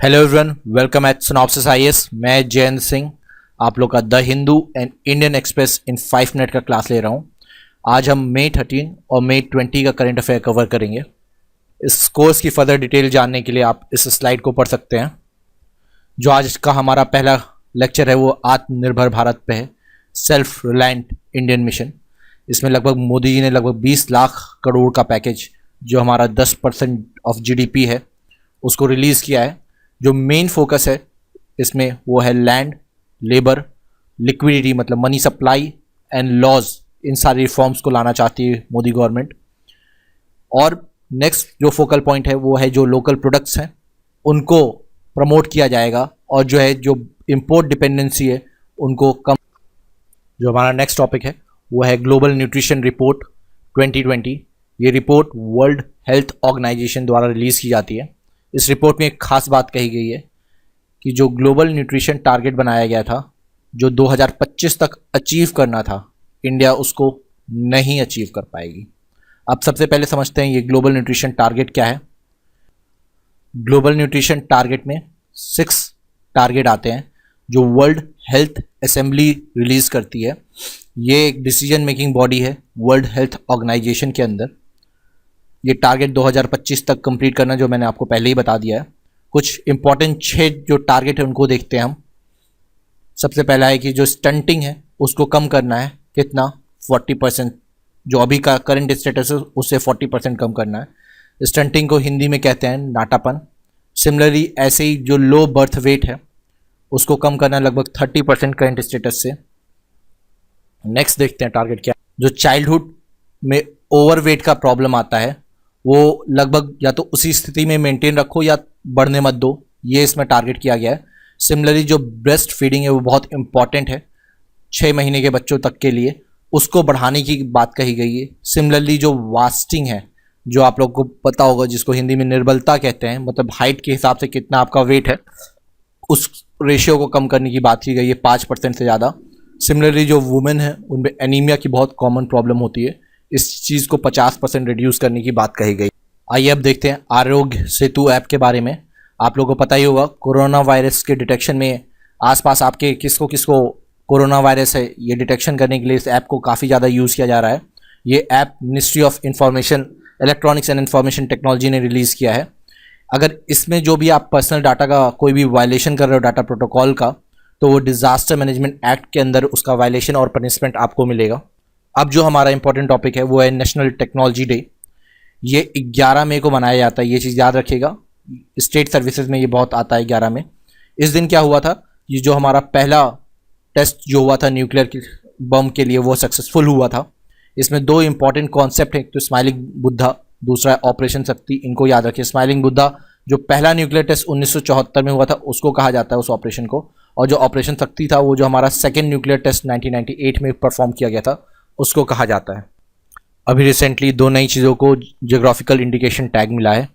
Hello everyone, welcome eight synopsis IAS. मैं जयंत सिंह आप लोग का the Hindu and Indian express in 5 minute का क्लास ले रहा हूँ। आज हम मई 13 और मई 20 का करंट अफेयर कवर करेंगे। इस कोर्स की फर्दर डिटेल जानने के लिए आप इस स्लाइड को पढ़ सकते हैं। जो आज का हमारा पहला लेक्चर है वो आत्मनिर्भर भारत पे है, सेल्फ रिलायंट इंडियन मिशन। इसमें लगभग मोदी जी ने लगभग 20 लाख करोड़ का पैकेज, जो हमारा 10% ऑफ जीडीपी है, उसको रिलीज़ किया है। जो मेन फोकस है इसमें वो है लैंड, लेबर, लिक्विडिटी मतलब मनी सप्लाई एंड लॉज। इन सारी रिफॉर्म्स को लाना चाहती है मोदी गवर्नमेंट। और नेक्स्ट जो फोकल पॉइंट है वो है जो लोकल प्रोडक्ट्स हैं उनको प्रमोट किया जाएगा, और जो इंपोर्ट डिपेंडेंसी है उनको कम। जो हमारा नेक्स्ट टॉपिक है वो है ग्लोबल न्यूट्रिशन रिपोर्ट 2020। ये रिपोर्ट वर्ल्ड हेल्थ ऑर्गेनाइजेशन द्वारा रिलीज़ की जाती है। इस रिपोर्ट में एक खास बात कही गई है कि जो ग्लोबल न्यूट्रिशन टारगेट बनाया गया था, जो 2025 तक अचीव करना था, इंडिया उसको नहीं अचीव कर पाएगी। अब सबसे पहले समझते हैं ये ग्लोबल न्यूट्रिशन टारगेट क्या है। ग्लोबल न्यूट्रिशन टारगेट में 6 टारगेट आते हैं जो वर्ल्ड हेल्थ असेंबली रिलीज़ करती है। ये एक डिसीजन मेकिंग बॉडी है वर्ल्ड हेल्थ ऑर्गेनाइजेशन के अंदर। ये टारगेट 2025 तक कंप्लीट करना, जो मैंने आपको पहले ही बता दिया है। कुछ इंपॉर्टेंट 6 जो टारगेट है उनको देखते हैं हम। सबसे पहला है कि जो स्टंटिंग है उसको कम करना है। कितना? 40%। जो अभी का करंट स्टेटस है उससे 40% कम करना है। स्टंटिंग को हिंदी में कहते हैं नाटापन। सिमिलरली ऐसे ही जो लो बर्थ वेट है उसको कम करना है लगभग 30% करंट स्टेटस से। नेक्स्ट देखते हैं टारगेट क्या है। जो चाइल्डहुड में ओवरवेट का प्रॉब्लम आता है वो लगभग या तो उसी स्थिति में मेंटेन रखो या बढ़ने मत दो, ये इसमें टारगेट किया गया है। सिमिलरली जो ब्रेस्ट फीडिंग है वो बहुत इंपॉर्टेंट है 6 महीने के बच्चों तक के लिए, उसको बढ़ाने की बात कही गई है। सिमिलरली जो वास्टिंग है, जो आप लोग को पता होगा, जिसको हिंदी में निर्बलता कहते हैं, मतलब हाइट के हिसाब से कितना आपका वेट है, उस रेशियो को कम करने की बात की गई है 5% से ज़्यादा। सिमिलरली जो वुमेन है उनमें एनीमिया की बहुत कॉमन प्रॉब्लम होती है, इस चीज़ को 50% रिड्यूस करने की बात कही गई। आइए अब देखते हैं आरोग्य सेतु ऐप के बारे में। आप लोगों को पता ही होगा कोरोना वायरस के डिटेक्शन में आसपास आपके किसको किसको कोरोना वायरस है, ये डिटेक्शन करने के लिए इस ऐप को काफ़ी ज़्यादा यूज़ किया जा रहा है। ये app ministry of information, electronics and information technology ने रिलीज़ किया है। अगर इसमें जो भी आप पर्सनल डाटा का कोई भी वायलेशन कर रहे हो डाटा प्रोटोकॉल का, तो वो डिज़ास्टर मैनेजमेंट एक्ट के अंदर उसका वायलेशन और पनिशमेंट आपको मिलेगा। अब जो हमारा इंपॉर्टेंट टॉपिक है वो है नेशनल टेक्नोलॉजी डे। ये 11 मई को मनाया जाता है, ये चीज़ याद रखिएगा। स्टेट सर्विसेज में ये बहुत आता है 11 में। इस दिन क्या हुआ था, ये जो हमारा पहला टेस्ट जो हुआ था न्यूक्लियर बम के लिए वो सक्सेसफुल हुआ था। इसमें 2 इंपॉर्टेंट कॉन्सेप्ट हैं, एक तो स्माइलिंग बुद्धा, दूसरा ऑपरेशन शक्ति। इनको याद रखिए। स्माइलिंग बुद्धा जो पहला न्यूक्लियर टेस्ट 1974 में हुआ था उसको कहा जाता है, उस ऑपरेशन को। और जो ऑपरेशन शक्ति था वो जो हमारा सेकेंड न्यूक्लियर टेस्ट 1998 में परफॉर्म किया गया था उसको कहा जाता है। अभी रिसेंटली 2 नई चीज़ों को जियोग्राफिकल इंडिकेशन टैग मिला है।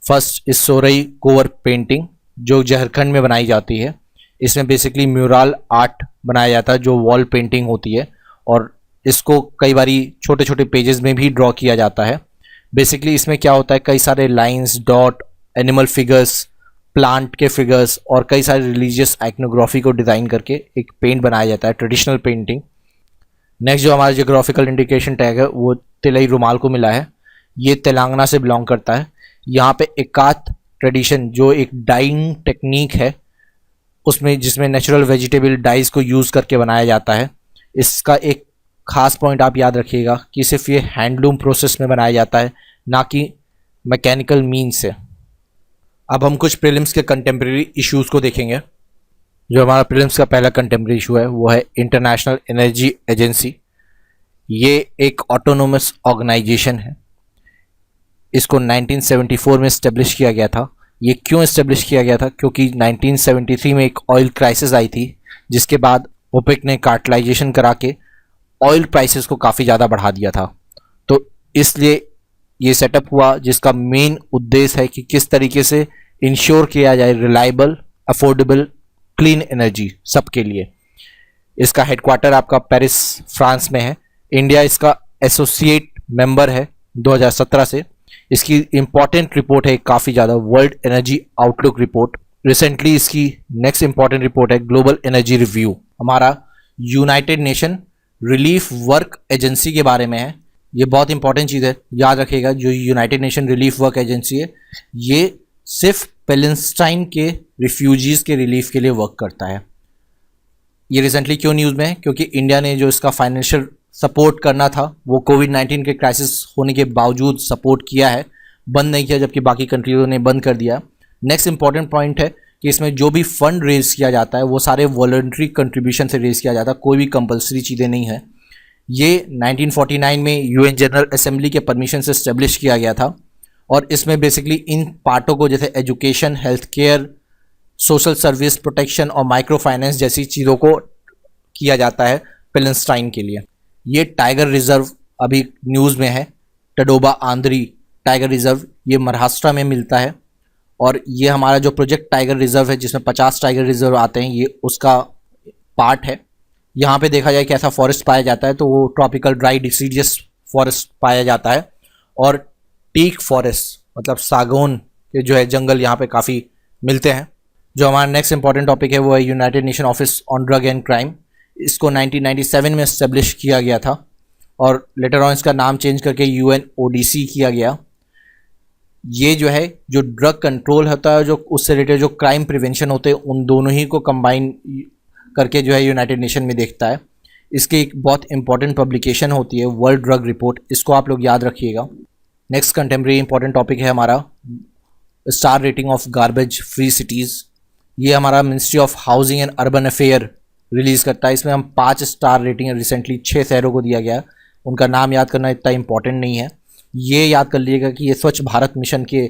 फर्स्ट इस सोरई कोवर पेंटिंग जो झारखंड में बनाई जाती है। इसमें बेसिकली म्यूरल आर्ट बनाया जाता है जो वॉल पेंटिंग होती है, और इसको कई बारी छोटे छोटे पेजेस में भी ड्रॉ किया जाता है। बेसिकली इसमें क्या होता है, कई सारे lines, dot, animal figures, plant के फिगर्स और कई सारे रिलीजियस आइकनोग्राफी को डिज़ाइन करके एक पेंट बनाया जाता है, ट्रेडिशनल पेंटिंग। नेक्स्ट जो हमारा जियोग्राफिकल इंडिकेशन टैग है वो तिलई रुमाल को मिला है। ये तेलंगाना से बिलोंग करता है। यहाँ पे एकात ट्रेडिशन जो एक डाइंग टेक्निक है उसमें, जिसमें नेचुरल वेजिटेबल डाइज को यूज़ करके बनाया जाता है। इसका एक खास पॉइंट आप याद रखिएगा कि सिर्फ ये हैंडलूम प्रोसेस में बनाया जाता है, ना कि मैकेनिकल मीन से। अब हम कुछ प्रीलिम्स के कंटेम्प्रेरी इश्यूज़ को देखेंगे। जो हमारा प्रीलिम्स का पहला कंटेम्प्रेरी इशू है वो है इंटरनेशनल एनर्जी एजेंसी। ये एक ऑटोनोमस ऑर्गेनाइजेशन है। इसको 1974 में इस्टेब्लिश किया गया था। ये क्यों इस्टेब्लिश किया गया था? क्योंकि 1973 में एक ऑयल क्राइसिस आई थी, जिसके बाद ओपेक ने कार्टेलाइजेशन करा के ऑयल प्राइसेस को काफ़ी ज़्यादा बढ़ा दिया था। तो इसलिए ये सेटअप हुआ, जिसका मेन उद्देश्य है कि किस तरीके से इंश्योर किया जाए रिलायबल, अफोर्डेबल, क्लीन एनर्जी सबके लिए। इसका हेडक्वार्टर आपका पेरिस फ्रांस में है। इंडिया इसका एसोसिएट मेंबर है 2017 से। इसकी इंपॉर्टेंट रिपोर्ट है काफ़ी ज़्यादा, world energy outlook report. Recently इसकी नेक्स्ट इंपॉर्टेंट रिपोर्ट है ग्लोबल एनर्जी रिव्यू, हमारा United nation relief work agency के बारे में है। ये बहुत इंपॉर्टेंट चीज़ है, याद रखिएगा। जो United nation relief work agency है ये सिर्फ पैलेस्टाइन के रिफ्यूजीज़ के रिलीफ के लिए वर्क करता है। ये रिसेंटली क्यों न्यूज़ में है? क्योंकि इंडिया ने जो इसका फाइनेंशियल सपोर्ट करना था वो कोविड-19 के क्राइसिस होने के बावजूद सपोर्ट किया है, बंद नहीं किया, जबकि बाकी कंट्रियों ने बंद कर दिया। नेक्स्ट इंपॉर्टेंट पॉइंट है कि इसमें जो भी फंड रेज किया जाता है वो सारे वॉलंटरी कंट्रीब्यूशन से रेज किया जाता है, कोई भी कंपलसरी चीज़ें नहीं है। ये 1949 में यूएन जनरल असेंबली के परमिशन से इस्टेब्लिश किया गया था और इसमें बेसिकली इन पार्टों को जैसे education, health care, social service, protection और माइक्रो फाइनेंस जैसी चीज़ों को किया जाता है पैलेस्टाइन के लिए। ये टाइगर रिजर्व अभी न्यूज़ में है, टडोबा आंध्री टाइगर रिजर्व, ये महाराष्ट्र में मिलता है और ये हमारा जो प्रोजेक्ट टाइगर रिजर्व है जिसमें 50 टाइगर रिजर्व आते हैं, ये उसका पार्ट है। यहाँ पे देखा जाए कि ऐसा फॉरेस्ट पाया जाता है तो वो ट्रॉपिकल ड्राई डिसीडियस फॉरेस्ट पाया जाता है और टीक फॉरेस्ट मतलब सागौन के जो है जंगल यहाँ पे काफ़ी मिलते हैं। जो हमारा नेक्स्ट इंपॉर्टेंट टॉपिक है वो है United nation office on drug and crime. इसको 1997 में इस्टेब्लिश किया गया था और लेटर ऑन इसका नाम चेंज करके UNODC किया गया। ये जो है जो ड्रग कंट्रोल होता है, जो उससे रिलेटेड जो क्राइम प्रिवेंशन होते हैं, उन दोनों ही को कंबाइन करके जो है यूनाइटेड नेशन में देखता है। इसकी एक बहुत इंपॉर्टेंट पब्लिकेशन होती है वर्ल्ड ड्रग रिपोर्ट, इसको आप लोग याद रखिएगा। नेक्स्ट कंटेम्प्रेरी इंपॉर्टेंट टॉपिक है हमारा star rating of garbage free cities. ये हमारा ministry of housing and urban affair release करता है। इसमें हम 5 स्टार रेटिंग रिसेंटली 6 शहरों को दिया गया। उनका नाम याद करना इतना इंपॉर्टेंट नहीं है। ये याद कर लीजिएगा कि ये स्वच्छ भारत मिशन के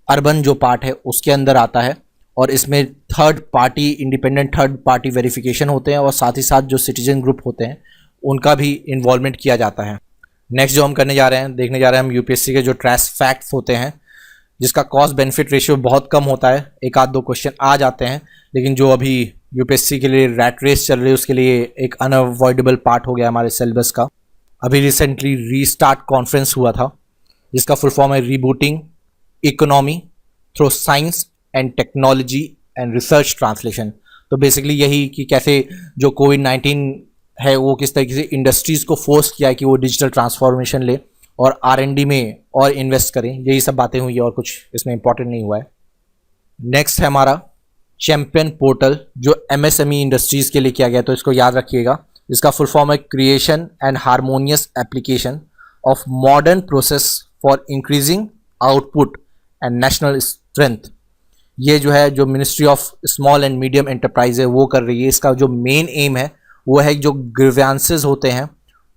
अर्बन जो पार्ट है उसके अंदर आता है और इसमें third party independent third party verification होते हैं और साथ ही साथ जो सिटीजन ग्रुप होते हैं उनका भी इन्वॉल्वमेंट किया जाता है। नेक्स्ट जो हम करने जा रहे हैं, देखने जा रहे हैं हम UPSC के जो ट्रैश फैक्ट्स होते हैं जिसका कॉस्ट बेनिफिट रेशियो बहुत कम होता है, एक आध दो क्वेश्चन आ जाते हैं, लेकिन जो अभी UPSC के लिए रैट रेस चल रही है उसके लिए एक अनअवॉइडेबल पार्ट हो गया हमारे सिलेबस का। अभी रिसेंटली रीस्टार्ट कॉन्फ्रेंस हुआ था जिसका फुल फॉर्म है rebooting economy through science and technology and research translation. तो बेसिकली यही कि कैसे जो कोविड-19 है वो किस तरीके से इंडस्ट्रीज़ को फोर्स किया है कि वो डिजिटल ट्रांसफॉर्मेशन ले और R&D में और इन्वेस्ट करें, यही सब बातें हुई है और कुछ इसमें इंपॉर्टेंट नहीं हुआ है। नेक्स्ट है हमारा चैम्पियन पोर्टल जो MSME इंडस्ट्रीज़ के लिए किया गया, तो इसको याद रखिएगा। इसका फुल फॉर्म है creation and harmonious application of modern process for increasing output and national strength. ये जो है जो ministry of small and medium enterprise है वो कर रही है। इसका जो मेन एम है वो है जो ग्रीवेंसेस होते हैं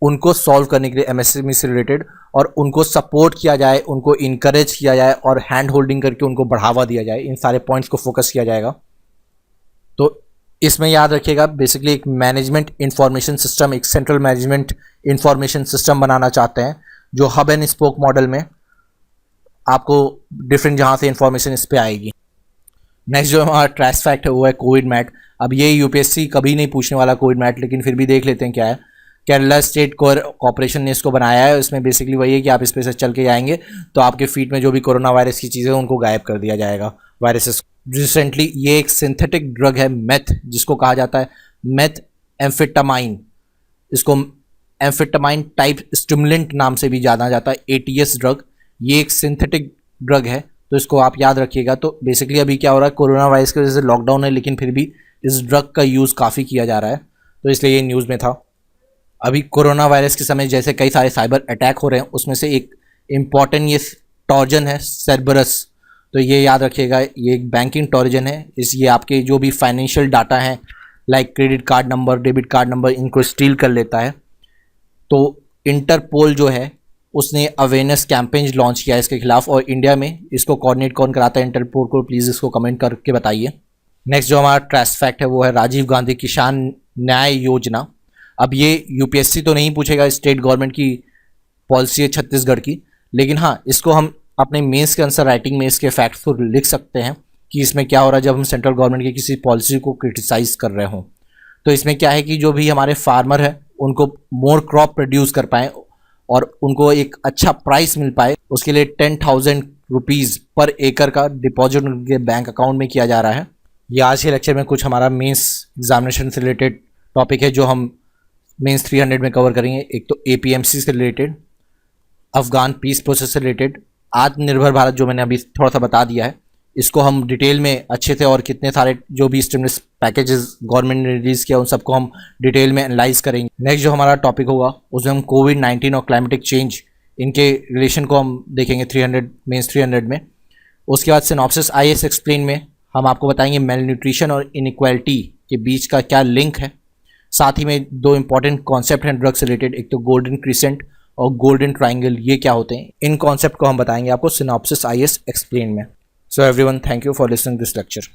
उनको सॉल्व करने के लिए MSME से रिलेटेड, और उनको सपोर्ट किया जाए, उनको इनकरेज किया जाए और हैंड होल्डिंग करके उनको बढ़ावा दिया जाए। इन सारे पॉइंट्स को फोकस किया जाएगा। तो इसमें याद रखिएगा बेसिकली एक मैनेजमेंट इंफॉर्मेशन सिस्टम, एक सेंट्रल मैनेजमेंट इंफॉर्मेशन सिस्टम बनाना चाहते हैं जो हब एंड स्पोक मॉडल में आपको डिफरेंट जहाँ से इंफॉर्मेशन इस पर आएगी। नेक्स्ट जो हमारा ट्रैश फैक्ट है वो है कोविड मैट। अब ये UPSC कभी नहीं पूछने वाला कोविड मैट, लेकिन फिर भी देख लेते हैं क्या है। केरला स्टेट कॉर्पोरेशन ने इसको बनाया है। इसमें बेसिकली वही है कि आप इस पे से चल के जाएंगे तो आपके फीट में जो भी कोरोना वायरस की चीज़ें उनको गायब कर दिया जाएगा, वायरसेस। रिसेंटली ये एक सिंथेटिक ड्रग है मेथ, जिसको कहा जाता है मेथ एम्फेटामाइन। इसको एम्फेटामाइन टाइप स्टिमुलेंट नाम से भी जाना जाता है, ATS ड्रग। ये एक सिंथेटिक ड्रग है तो इसको आप याद रखिएगा। तो बेसिकली अभी क्या हो रहा है, कोरोना वायरस की वजह से लॉकडाउन है लेकिन फिर भी इस ड्रग का यूज़ काफ़ी किया जा रहा है, तो इसलिए ये न्यूज़ में था। अभी कोरोना वायरस के समय जैसे कई सारे साइबर अटैक हो रहे हैं, उसमें से एक इम्पॉर्टेंट ये टॉर्जन है सर्बरस। तो ये याद रखिएगा, ये एक बैंकिंग टॉर्जन है। ये आपके जो भी फाइनेंशियल डाटा हैं like credit card number, debit card number, इनको स्टील कर लेता है। तो इंटरपोल जो है उसने अवेयरनेस कैंपेन लॉन्च किया है इसके खिलाफ, और इंडिया में इसको कोऑर्डिनेट कौन कराता है इंटरपोल को, प्लीज़ इसको कमेंट करके बताइए। नेक्स्ट जो हमारा ट्रैश फैक्ट है वो है राजीव गांधी किसान न्याय योजना। अब ये UPSC तो नहीं पूछेगा, स्टेट गवर्नमेंट की पॉलिसी है छत्तीसगढ़ की, लेकिन हाँ इसको हम अपने मेंस के आंसर राइटिंग में इसके फैक्ट्स को लिख सकते हैं कि इसमें क्या हो रहा है जब हम सेंट्रल गवर्नमेंट की किसी पॉलिसी को क्रिटिसाइज़ कर रहे हों। तो इसमें क्या है कि जो भी हमारे फार्मर है उनको मोर क्रॉप प्रोड्यूस कर पाएँ, और उनको एक अच्छा प्राइस मिल पाए, उसके लिए 10,000 रुपीज़ पर एकड़ का डिपॉजिट उनके बैंक अकाउंट में किया जा रहा है। ये आज के लेक्चर में कुछ हमारा मेंस एग्जामिनेशन से रिलेटेड टॉपिक है जो हम मेंस 300 में कवर करेंगे। एक तो एपीएमसी से रिलेटेड, अफगान पीस प्रोसेस से रिलेटेड, आत्मनिर्भर भारत जो मैंने अभी थोड़ा सा बता दिया है, इसको हम डिटेल में अच्छे से, और कितने सारे जो भी स्टिमुलस पैकेजेस गवर्नमेंट ने रिलीज़ किया उन सबको हम डिटेल में एनालाइज करेंगे। नेक्स्ट जो हमारा टॉपिक होगा उसमें हम कोविड-19 और क्लाइमेटिक चेंज इनके रिलेशन को हम देखेंगे 300 मेंस 300 में। उसके बाद सिनॉप्सिस आईएएस एक्सप्लेन में हम आपको बताएंगे मेल न्यूट्रिशन और इनइक्वालिटी के बीच का क्या लिंक है। साथ ही में दो इंपॉर्टेंट कॉन्सेप्ट हैं ड्रग से रिलेटेड, एक तो गोल्डन क्रिसेंट और गोल्डन ट्राइंगल, ये क्या होते हैं, इन कॉन्सेप्ट को हम बताएंगे आपको सिनॉप्सिस आईएएस एक्सप्लेन में। So everyone, thank you for listening this lecture.